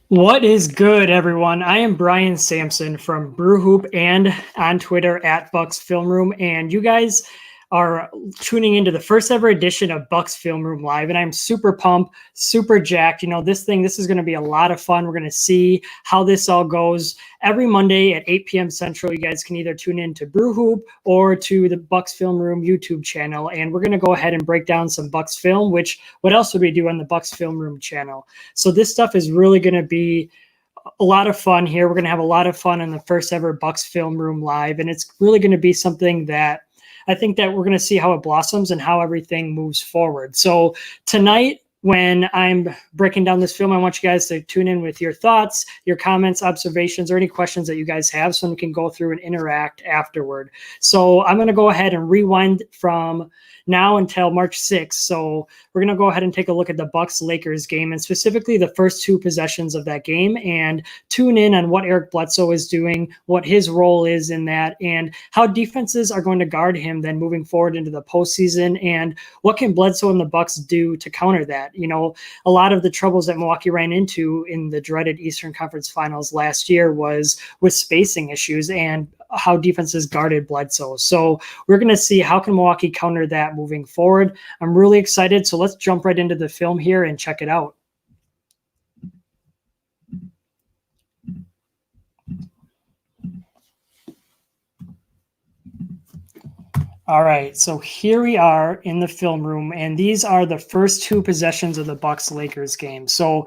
What is good, everyone? I am Brian Sampson from Brewhoop and on Twitter at Bucks Film Room. And you guys are tuning into the first ever edition of Bucks Film Room Live. And I'm super pumped, super jacked. This is going to be a lot of fun. We're going to see how this all goes. Every Monday at 8 p.m. Central, you guys can either tune in to Brewhoop or to the Bucks Film Room YouTube channel. And we're going to go ahead and break down some Bucks film, which what else would we do on the Bucks Film Room channel? So this stuff is really going to be a lot of fun here. We're going to have a lot of fun in the first ever Bucks Film Room Live. And it's really going to be something that I think that we're going to see how it blossoms and how everything moves forward. So tonight, when I'm breaking down this film, I want you guys to tune in with your thoughts, your comments, observations, or any questions that you guys have so we can go through and interact afterward. So I'm going to go ahead and rewind from now until March 6th. So we're going to go ahead and take a look at the Bucks-Lakers game and specifically the first two possessions of that game and tune in on what Eric Bledsoe is doing, what his role is in that, and how defenses are going to guard him then moving forward into the postseason, and what can Bledsoe and the Bucks do to counter that. A lot of the troubles that Milwaukee ran into in the dreaded Eastern Conference Finals last year was with spacing issues and how defenses guarded Bledsoe. So we're going to see how can Milwaukee counter that moving forward. I'm really excited. So let's jump right into the film here and check it out. All right, so here we are in the film room, and these are the first two possessions of the Bucks-Lakers game. So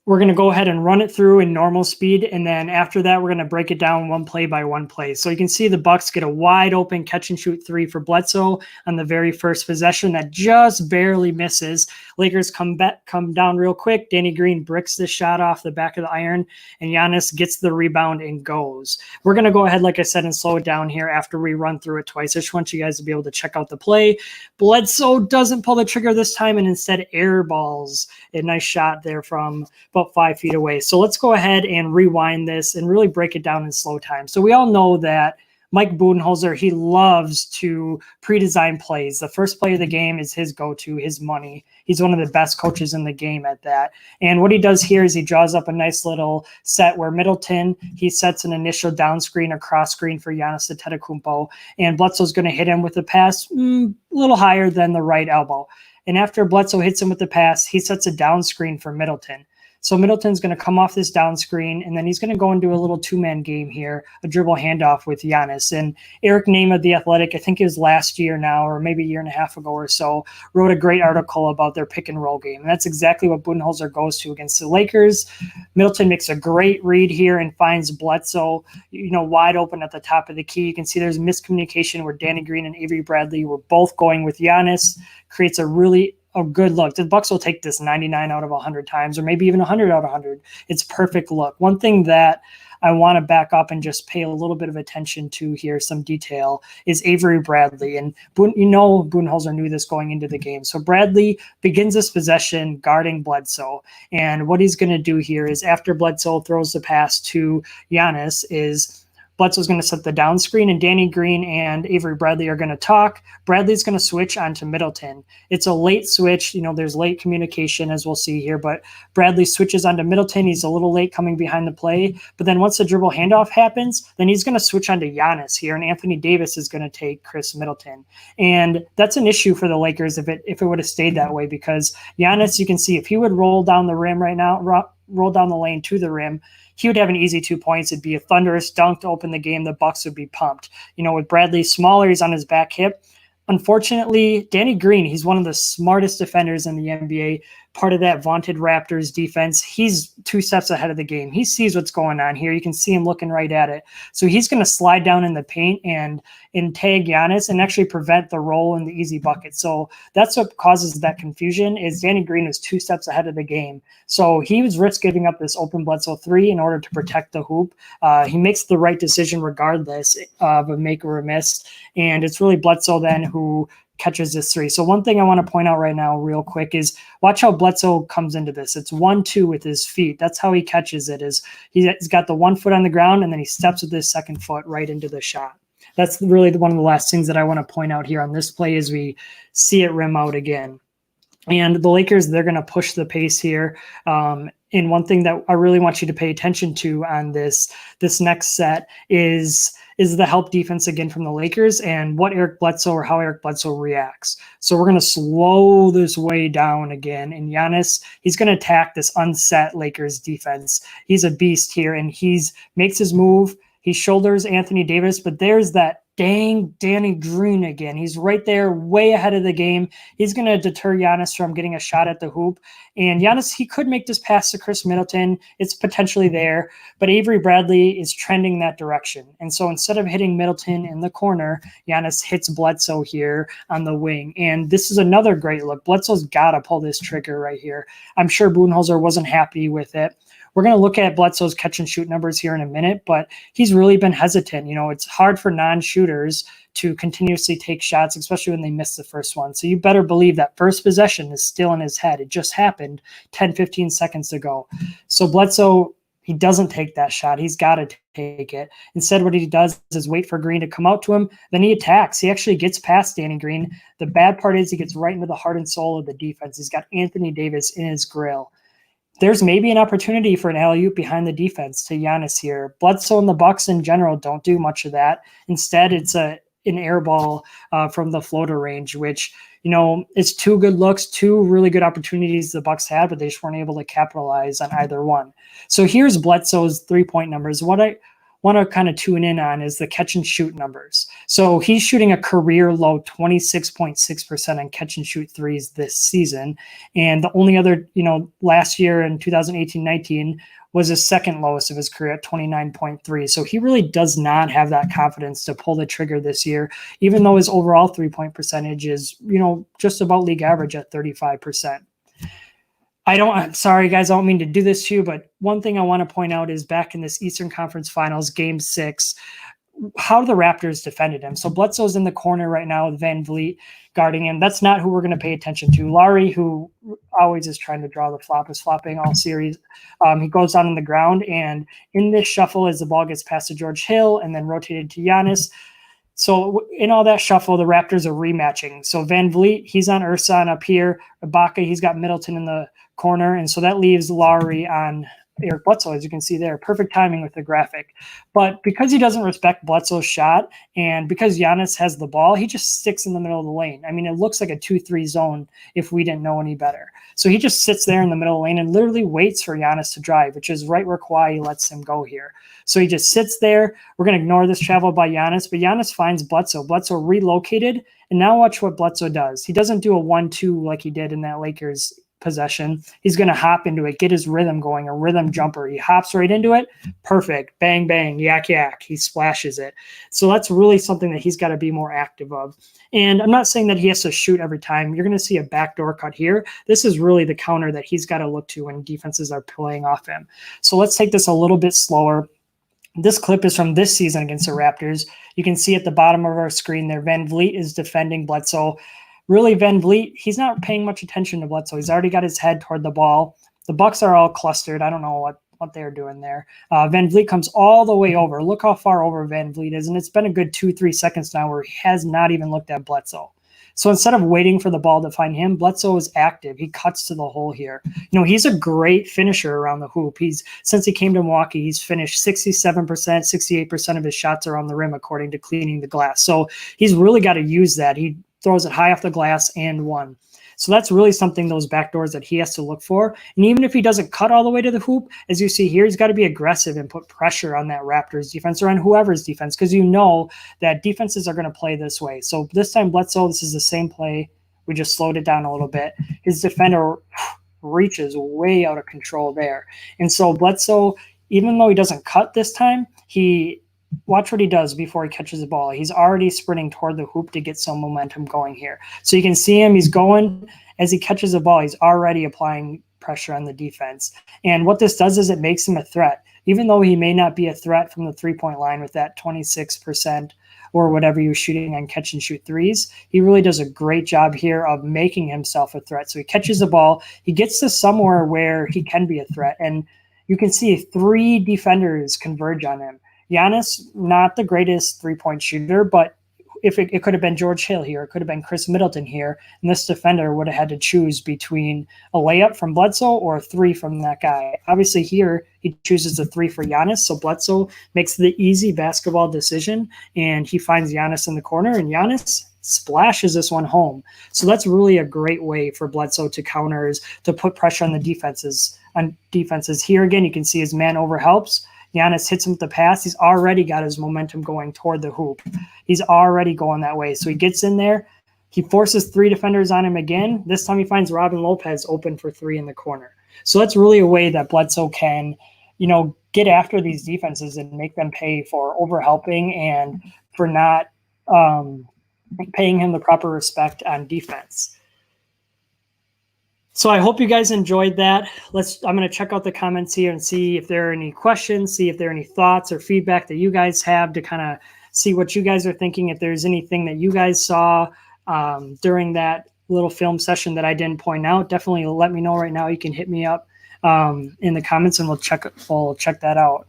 we're going to go ahead and run it through in normal speed, and then after that, we're going to break it down one play by one play. So you can see the Bucks get a wide open catch and shoot three for Bledsoe on the very first possession that just barely misses. Lakers come down real quick. Danny Green bricks the shot off the back of the iron, and Giannis gets the rebound and goes. We're going to go ahead, like I said, and slow it down here after we run through it twice. I just want you guys to be able to check out the play. Bledsoe doesn't pull the trigger this time and instead airballs a nice shot there from about 5 feet away. So let's go ahead and rewind this and really break it down in slow time. So we all know that Mike Budenholzer, he loves to pre-design plays. The first play of the game is his go-to, his money. He's one of the best coaches in the game at that. And what he does here is he draws up a nice little set where Middleton, he sets an initial down screen or cross screen for Giannis Antetokounmpo, and Bledsoe's going to hit him with a pass a little higher than the right elbow. And after Bledsoe hits him with the pass, he sets a down screen for Middleton. So Middleton's going to come off this down screen, and then he's going to go into a little two-man game here, a dribble handoff with Giannis. And Eric Name of The Athletic, I think it was last year now, or maybe a year and a half ago or so, wrote a great article about their pick-and-roll game. And that's exactly what Budenholzer goes to against the Lakers. Middleton makes a great read here and finds Bledsoe, wide open at the top of the key. You can see there's miscommunication where Danny Green and Avery Bradley were both going with Giannis, creates a good look. The Bucks will take this 99 out of 100 times, or maybe even 100 out of 100. It's perfect look. One thing that I want to back up and just pay a little bit of attention to here, some detail, is Avery Bradley. And Budenholzer knew this going into the game. So Bradley begins this possession guarding Bledsoe. And what he's going to do here is after Bledsoe throws the pass to Giannis is Bledsoe's going to set the down screen, and Danny Green and Avery Bradley are going to talk. Bradley's going to switch onto Middleton. It's a late switch. There's late communication, as we'll see here, but Bradley switches onto Middleton. He's a little late coming behind the play, but then once the dribble handoff happens, then he's going to switch onto Giannis here, and Anthony Davis is going to take Chris Middleton. And that's an issue for the Lakers if it would have stayed that way, because Giannis, you can see if he would roll down the rim right now, roll down the lane to the rim, he would have an easy 2 points. It'd be a thunderous dunk to open the game. The Bucks would be pumped. With Bradley smaller, he's on his back hip. Unfortunately, Danny Green, he's one of the smartest defenders in the NBA, part of that vaunted Raptors defense. He's 2 steps ahead of the game. He sees what's going on here. You can see him looking right at it. So he's going to slide down in the paint and tag Giannis and actually prevent the roll in the easy bucket. So that's what causes that confusion, is Danny Green is 2 steps ahead of the game. So he was risk giving up this open Bledsoe 3 in order to protect the hoop. He makes the right decision regardless of a make or a miss. And it's really Bledsoe then who catches this 3. So one thing I want to point out right now real quick is watch how Bledsoe comes into this. It's 1-2 with his feet. That's how he catches it, is he's got the 1 foot on the ground and then he steps with his second foot right into the shot. That's really one of the last things that I want to point out here on this play as we see it rim out again. And the Lakers, they're going to push the pace here. And one thing that I really want you to pay attention to on this next set is the help defense again from the Lakers and what Eric Bledsoe or how Eric Bledsoe reacts. So we're going to slow this way down again. And Giannis, he's going to attack this unset Lakers defense. He's a beast here, and makes his move. He shoulders Anthony Davis, but there's that dang Danny Green again. He's right there, way ahead of the game. He's going to deter Giannis from getting a shot at the hoop. And Giannis, he could make this pass to Chris Middleton. It's potentially there, but Avery Bradley is trending that direction. And so instead of hitting Middleton in the corner, Giannis hits Bledsoe here on the wing. And this is another great look. Bledsoe's got to pull this trigger right here. I'm sure Budenholzer wasn't happy with it. We're going to look at Bledsoe's catch and shoot numbers here in a minute, but he's really been hesitant. It's hard for non-shooters to continuously take shots, especially when they miss the first one. So you better believe that first possession is still in his head. It just happened 10, 15 seconds ago. So Bledsoe, he doesn't take that shot. He's got to take it. Instead, what he does is wait for Green to come out to him. Then he attacks. He actually gets past Danny Green. The bad part is he gets right into the heart and soul of the defense. He's got Anthony Davis in his grill. There's maybe an opportunity for an alley-oop behind the defense to Giannis here. Bledsoe and the Bucks in general don't do much of that. Instead, it's an air ball from the floater range, which, it's two good looks, two really good opportunities the Bucks had, but they just weren't able to capitalize on either one. So here's Bledsoe's three-point numbers. What I want to kind of tune in on is the catch and shoot numbers. So he's shooting a career low 26.6% on catch and shoot threes this season. And the only other, last year in 2018-19 was his second lowest of his career at 29.3. So he really does not have that confidence to pull the trigger this year, even though his overall 3-point percentage is, just about league average at 35%. I'm sorry, guys, I don't mean to do this to you, but one thing I want to point out is back in this Eastern Conference Finals, Game 6, how the Raptors defended him. So Bledsoe's in the corner right now with Van Vliet guarding him. That's not who we're going to pay attention to. Lowry, who always is trying to draw the flop, is flopping all series. He goes down on the ground, and in this shuffle, as the ball gets past to George Hill and then rotated to Giannis, so in all that shuffle, the Raptors are rematching. So Van Vliet, he's on Ersan up here. Ibaka, he's got Middleton in the corner. And so that leaves Lowry on Eric Bledsoe, as you can see there. Perfect timing with the graphic. But because he doesn't respect Bledsoe's shot, and because Giannis has the ball, he just sticks in the middle of the lane. I mean, it looks like a 2-3 zone if we didn't know any better. So he just sits there in the middle of the lane and literally waits for Giannis to drive, which is right where Kawhi lets him go here. So he just sits there. We're going to ignore this travel by Giannis, but Giannis finds Bledsoe. Bledsoe relocated, and now watch what Bledsoe does. He doesn't do a 1-2 like he did in that Lakers possession. He's going to hop into it, get his rhythm going, a rhythm jumper. He hops right into it. Perfect. Bang, bang, yak, yak. He splashes it. So that's really something that he's got to be more active of. And I'm not saying that he has to shoot every time. You're going to see a backdoor cut here. This is really the counter that he's got to look to when defenses are playing off him. So let's take this a little bit slower. This clip is from this season against the Raptors. You can see at the bottom of our screen there, Van Vliet is defending Bledsoe. Really, Van Vliet, he's not paying much attention to Bledsoe. He's already got his head toward the ball. The Bucks are all clustered. I don't know what they're doing there. Van Vliet comes all the way over. Look how far over Van Vliet is, and it's been a good 2-3 seconds now where he has not even looked at Bledsoe. So instead of waiting for the ball to find him, Bledsoe is active. He cuts to the hole here. He's a great finisher around the hoop. Since he came to Milwaukee, he's finished 67%, 68% of his shots around the rim, according to Cleaning the Glass. So he's really got to use that. He throws it high off the glass and one. So that's really something, those backdoors that he has to look for. And even if he doesn't cut all the way to the hoop, as you see here, he's got to be aggressive and put pressure on that Raptors defense or on whoever's defense, because that defenses are going to play this way. So this time Bledsoe, this is the same play. We just slowed it down a little bit. His defender reaches way out of control there. And so Bledsoe, even though he doesn't cut this time, watch what he does before he catches the ball. He's already sprinting toward the hoop to get some momentum going here. So you can see him. He's going as he catches the ball. He's already applying pressure on the defense. And what this does is it makes him a threat. Even though he may not be a threat from the three-point line with that 26% or whatever you're shooting on catch and shoot threes, he really does a great job here of making himself a threat. So he catches the ball. He gets to somewhere where he can be a threat. And you can see 3 defenders converge on him. Giannis, not the greatest three-point shooter, but if it could have been George Hill here, it could have been Chris Middleton here, and this defender would have had to choose between a layup from Bledsoe or a three from that guy. Obviously here he chooses a three for Giannis, so Bledsoe makes the easy basketball decision, and he finds Giannis in the corner, and Giannis splashes this one home. So that's really a great way for Bledsoe to counter, is to put pressure on the defenses. Here again, you can see his man over helps. Giannis hits him with the pass. He's already got his momentum going toward the hoop. He's already going that way. So he gets in there. He forces three defenders on him again. This time he finds Robin Lopez open for three in the corner. So that's really a way that Bledsoe can, get after these defenses and make them pay for overhelping and for not paying him the proper respect on defense. So I hope you guys enjoyed that. I'm going to check out the comments here and see if there are any questions, see if there are any thoughts or feedback that you guys have to kind of see what you guys are thinking. If there's anything that you guys saw during that little film session that I didn't point out, definitely let me know right now. You can hit me up in the comments and we'll check that out.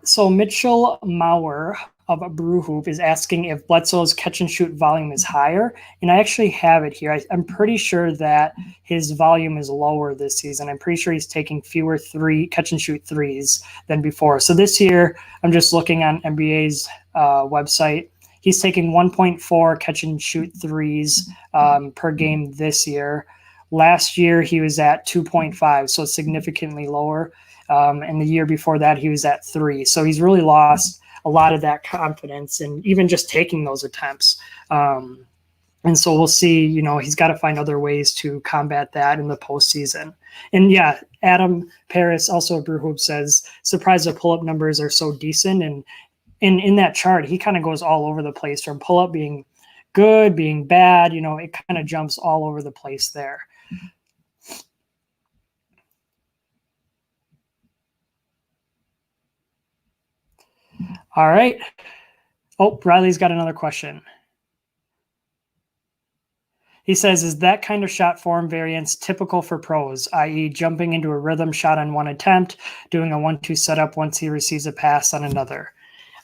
So Mitchell Maurer of Brew Hoop is asking if Bledsoe's catch and shoot volume is higher. And I actually have it here. I'm pretty sure that his volume is lower this season. I'm pretty sure he's taking fewer catch and shoot threes than before. So this year, I'm just looking on NBA's website. He's taking 1.4 catch and shoot threes per game this year. Last year, he was at 2.5, so significantly lower. And the year before that, he was at 3. So he's really lost a lot of that confidence and even just taking those attempts. And so we'll see, he's got to find other ways to combat that in the postseason. And yeah, Adam Paris, also at Brew Hoop, says, surprised the pull-up numbers are so decent. And in that chart, he kind of goes all over the place, from pull-up being good, being bad, it kind of jumps all over the place there. All right. Oh, Riley's got another question. He says, is that kind of shot form variance typical for pros, i.e. jumping into a rhythm shot on one attempt, doing a 1-2 setup once he receives a pass on another?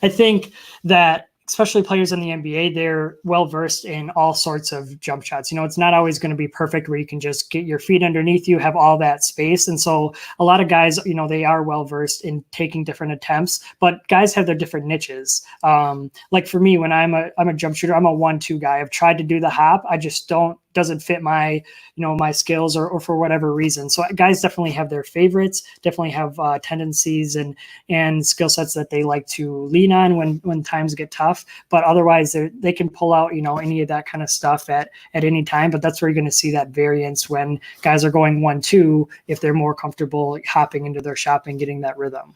I think that especially players in the NBA, they're well-versed in all sorts of jump shots. It's not always going to be perfect where you can just get your feet underneath you, have all that space. And so a lot of guys, they are well-versed in taking different attempts, but guys have their different niches. Like for me, when I'm a jump shooter, I'm a 1-2 guy. I've tried to do the hop. I just doesn't fit my, my skills or for whatever reason. So guys definitely have their favorites, definitely have tendencies and skill sets that they like to lean on when times get tough. But otherwise they can pull out, any of that kind of stuff at any time. But that's where you're going to see that variance when guys are going 1-2, if they're more comfortable hopping into their shot and getting that rhythm.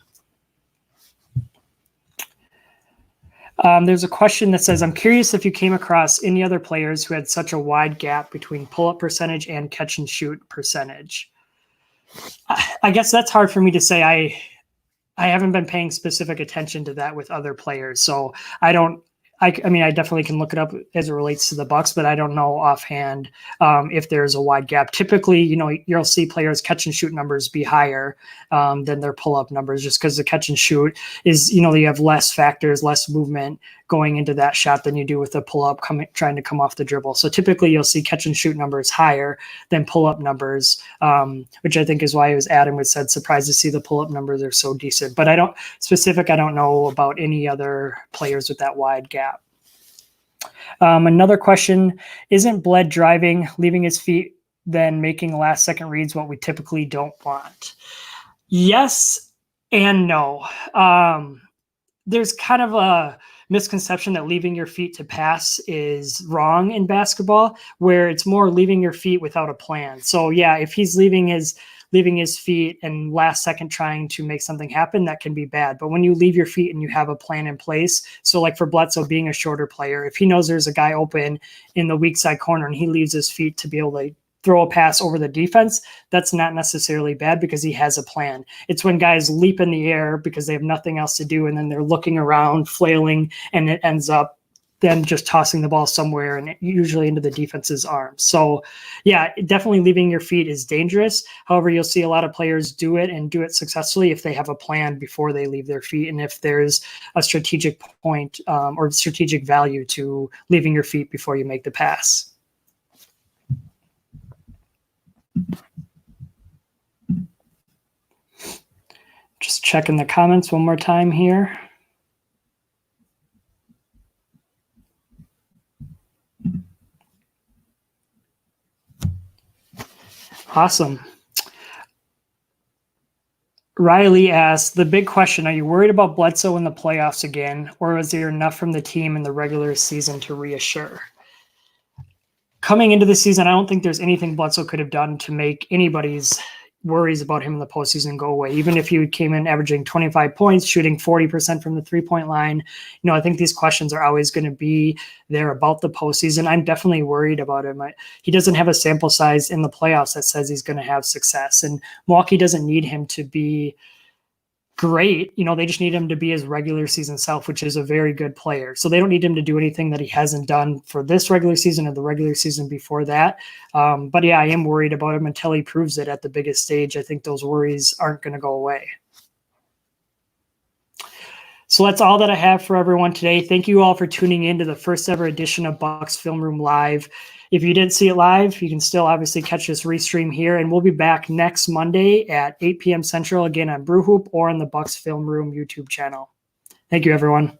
There's a question that says, I'm curious if you came across any other players who had such a wide gap between pull-up percentage and catch and shoot percentage. I guess that's hard for me to say. I haven't been paying specific attention to that with other players. So I definitely can look it up as it relates to the Bucks, but I don't know offhand if there's a wide gap. Typically, you'll see players' catch and shoot numbers be higher than their pull-up numbers, just because the catch and shoot is, you have less factors, less movement going into that shot than you do with the pull-up trying to come off the dribble. So typically you'll see catch and shoot numbers higher than pull-up numbers, which I think is why it was Adam was said, surprised to see the pull-up numbers are so decent. But I don't know about any other players with that wide gap. Another question, isn't Bled driving, leaving his feet, then making last-second reads what we typically don't want? Yes and no. There's kind of a misconception that leaving your feet to pass is wrong in basketball, where it's more leaving your feet without a plan. So yeah, if he's leaving his feet and last second trying to make something happen, that can be bad. But when you leave your feet and you have a plan in place, so like for Bledsoe being a shorter player, if he knows there's a guy open in the weak side corner and he leaves his feet to be able to throw a pass over the defense, that's not necessarily bad because he has a plan. It's when guys leap in the air because they have nothing else to do and then they're looking around, flailing, and it ends up then just tossing the ball somewhere and usually into the defense's arms. So yeah, definitely leaving your feet is dangerous. However, you'll see a lot of players do it and do it successfully if they have a plan before they leave their feet, and if there's a strategic point or strategic value to leaving your feet before you make the pass. Just checking the comments one more time here. Awesome. Riley asked, the big question, are you worried about Bledsoe in the playoffs again, or is there enough from the team in the regular season to reassure? Coming into the season, I don't think there's anything Bledsoe could have done to make anybody's worries about him in the postseason go away. Even if he came in averaging 25 points, shooting 40% from the three-point line, I think these questions are always going to be there about the postseason. I'm definitely worried about him. He doesn't have a sample size in the playoffs that says he's going to have success, and Milwaukee doesn't need him to be great. They just need him to be his regular season self, which is a very good player. So they don't need him to do anything that he hasn't done for this regular season or the regular season before that. But yeah, I am worried about him until he proves it at the biggest stage. I think those worries aren't going to go away. So that's all that I have for everyone today. Thank you all for tuning in to the first ever edition of Bucks Film Room Live. If you didn't see it live, you can still obviously catch this restream here, and we'll be back next Monday at 8 p.m. Central, again on Brew Hoop or on the Bucks Film Room YouTube channel. Thank you, everyone.